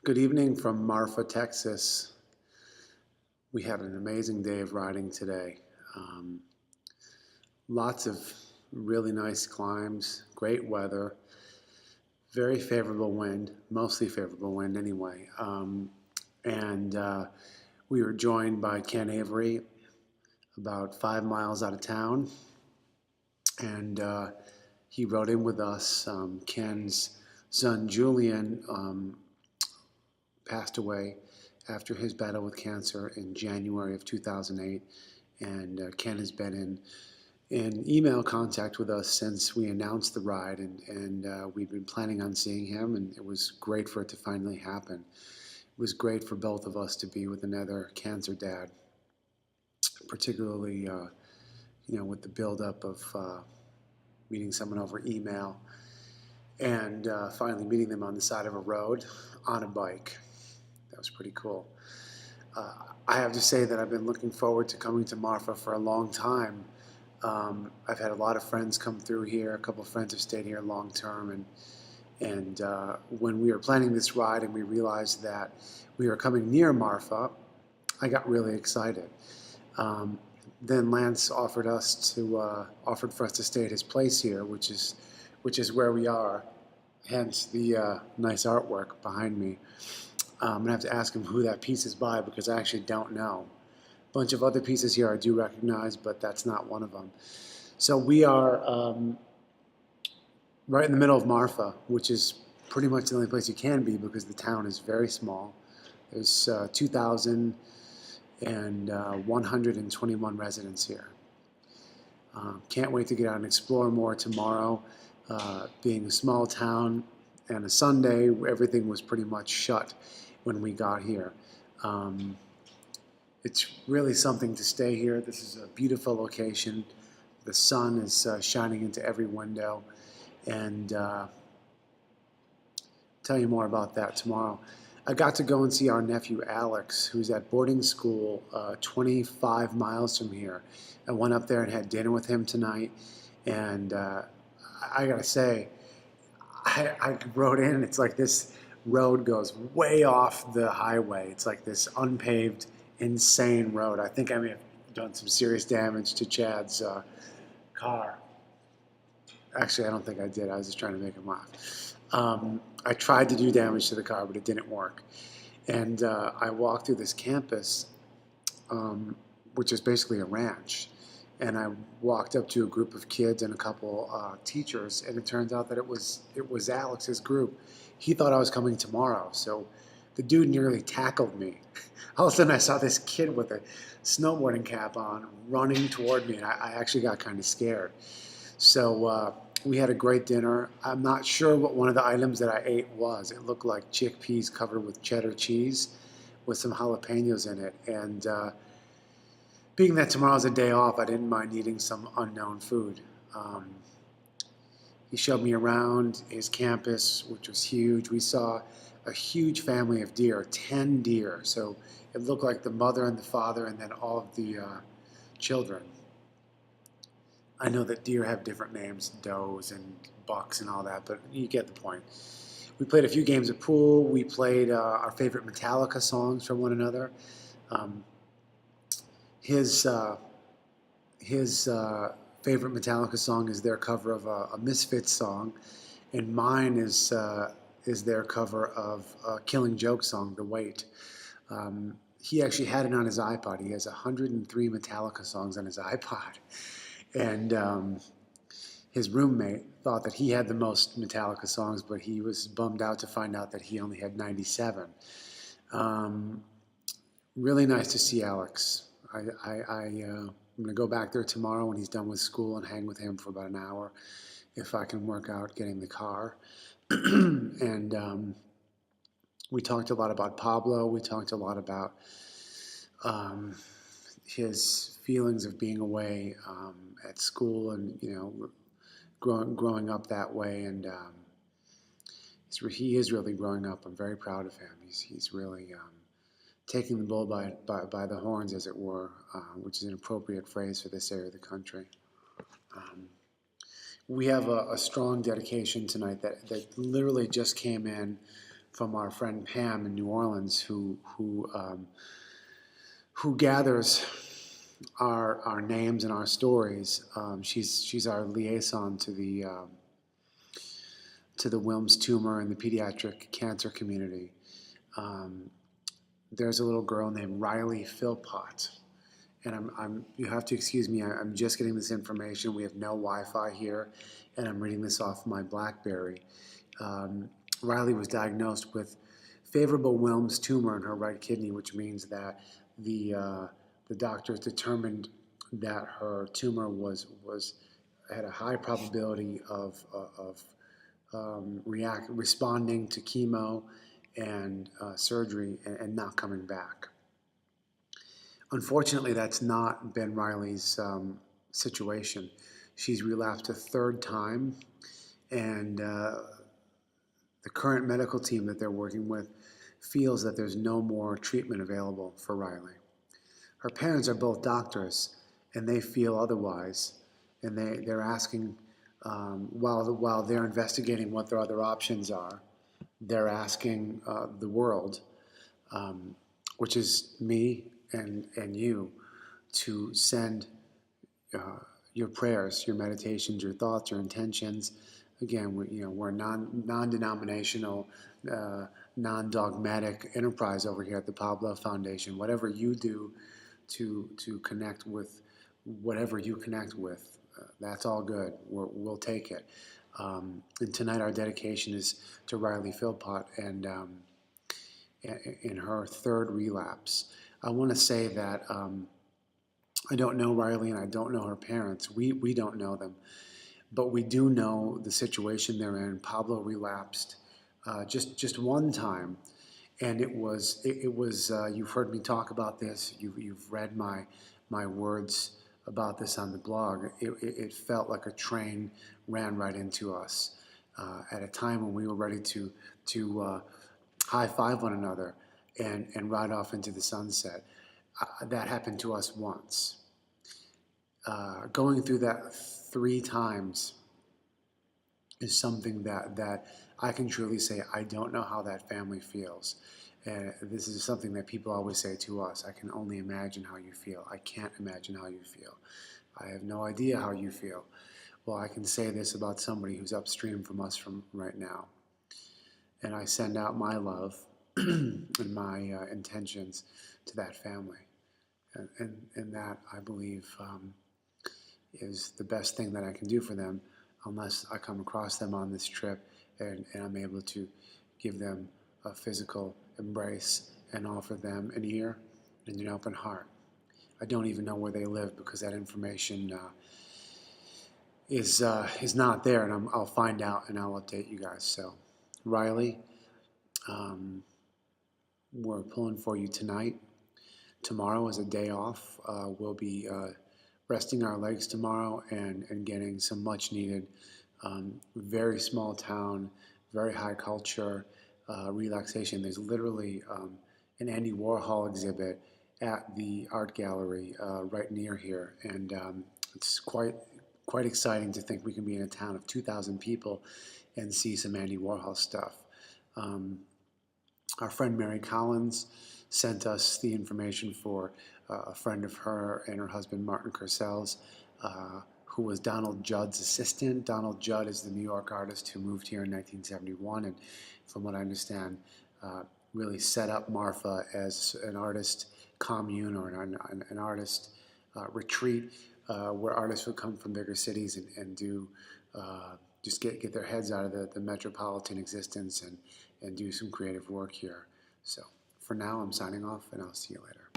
Good evening from Marfa, Texas. We had an amazing day of riding today. Um, Lots of really nice climbs, great weather, very favorable wind, mostly favorable wind anyway. And we were joined by Ken Avery about 5 miles out of town, and he rode in with us. Ken's son Julian passed away after his battle with cancer in January of 2008. And Ken has been in email contact with us since we announced the ride, and we've been planning on seeing him, and it was great for it to finally happen. It was great for both of us to be with another cancer dad, particularly with the buildup of meeting someone over email and finally meeting them on the side of a road on a bike. That was pretty cool. I have to say that I've been looking forward to coming to Marfa for a long time. I've had a lot of friends come through here. A couple of friends have stayed here long term, and when we were planning this ride and we realized that we were coming near Marfa, I got really excited. Then Lance offered for us to stay at his place here, which is where we are. Hence the nice artwork behind me. I'm gonna have to ask him who that piece is by because I actually don't know. A bunch of other pieces here I do recognize, but that's not one of them. So we are right in the middle of Marfa, which is pretty much the only place you can be because the town is very small. There's 2,121 residents here. Can't wait to get out and explore more tomorrow. Being a small town and a Sunday, everything was pretty much shut when we got here. It's really something to stay here. This is a beautiful location. The sun is shining into every window, and tell you more about that tomorrow. I got to go and see our nephew Alex, who's at boarding school 25 miles from here. I went up there and had dinner with him tonight, and I gotta say, I rode in, and it's like this road goes way off the highway. It's like this unpaved, insane road. I think I may have done some serious damage to Chad's car. Actually, I don't think I did. I was just trying to make him laugh. I tried to do damage to the car, but it didn't work. And I walked through this campus, which is basically a ranch. And I walked up to a group of kids and a couple teachers, and it turns out that it was Alex's group. He thought I was coming tomorrow, so the dude nearly tackled me. All of a sudden, I saw this kid with a snowboarding cap on running toward me, and I actually got kind of scared. So we had a great dinner. I'm not sure what one of the items that I ate was. It looked like chickpeas covered with cheddar cheese with some jalapenos in it. And being that tomorrow's a day off, I didn't mind eating some unknown food. He showed me around his campus, which was huge. We saw a huge family of deer, 10 deer. So it looked like the mother and the father and then all of the children. I know that deer have different names, does and bucks and all that, but you get the point. We played a few games of pool. We played our favorite Metallica songs from one another. His favorite Metallica song is their cover of a Misfits song, and mine is their cover of a Killing Joke song, "The Weight." He actually had it on his iPod. He has 103 Metallica songs on his iPod, and his roommate thought that he had the most Metallica songs, but he was bummed out to find out that he only had 97. Really nice to see Alex. I'm going to go back there tomorrow when he's done with school and hang with him for about an hour if I can work out getting the car. And we talked a lot about Pablo. We talked a lot about his feelings of being away at school and, growing up that way. And he is really growing up. I'm very proud of him. He's really taking the bull by the horns, as it were, which is an appropriate phrase for this area of the country. We have a strong dedication tonight that literally just came in from our friend Pam in New Orleans, who gathers our names and our stories. She's our liaison to the Wilms tumor and the pediatric cancer community. There's a little girl named Riley Philpot, and you have to excuse me. I'm just getting this information. We have no Wi-Fi here, and I'm reading this off my BlackBerry. Riley was diagnosed with favorable Wilms tumor in her right kidney, which means that the doctors determined that her tumor had a high probability of responding to chemo and surgery and not coming back. Unfortunately, that's not been Riley's situation. She's relapsed a third time, and the current medical team that they're working with feels that there's no more treatment available for Riley. Her parents are both doctors, and they feel otherwise, and they're asking, while they're investigating what their other options are, they're asking the world, which is me and you, to send your prayers, your meditations, your thoughts, your intentions. Again, we're a non-denominational, non-dogmatic enterprise over here at the Pablove Foundation. Whatever you do to connect with whatever you connect with, that's all good. We'll take it. And tonight our dedication is to Riley Philpot and in her third relapse. I want to say that I don't know Riley and I don't know her parents. We don't know them, but we do know the situation they're in. Pablo relapsed just one time, and it was you've heard me talk about this. You've read my words about this on the blog. It felt like a train ran right into us at a time when we were ready to high five one another and ride off into the sunset. That happened to us once. Going through that 3 times is something that I can truly say I don't know how that family feels. This is something that people always say to us. I can only imagine how you feel. I can't imagine how you feel. I have no idea how you feel. Well, I can say this about somebody who's upstream from us from right now. And I send out my love and my intentions to that family. And that, I believe, is the best thing that I can do for them, unless I come across them on this trip and I'm able to give them a physical embrace and offer them an ear and an open heart. I don't even know where they live because that information is not there, and I'll find out and I'll update you guys. So, Riley, we're pulling for you tonight. Tomorrow is a day off. We'll be resting our legs tomorrow and getting some much needed, very small town, very high culture relaxation. There's literally an Andy Warhol exhibit at the art gallery right near here, and it's quite exciting to think we can be in a town of 2,000 people and see some Andy Warhol stuff. Our friend Mary Collins sent us the information for a friend of her and her husband Martin Kurcell's, who was Donald Judd's assistant. Donald Judd is the New York artist who moved here in 1971, and from what I understand, really set up Marfa as an artist commune or an artist retreat where artists would come from bigger cities and do just get their heads out of the metropolitan existence and do some creative work here. So for now, I'm signing off, and I'll see you later.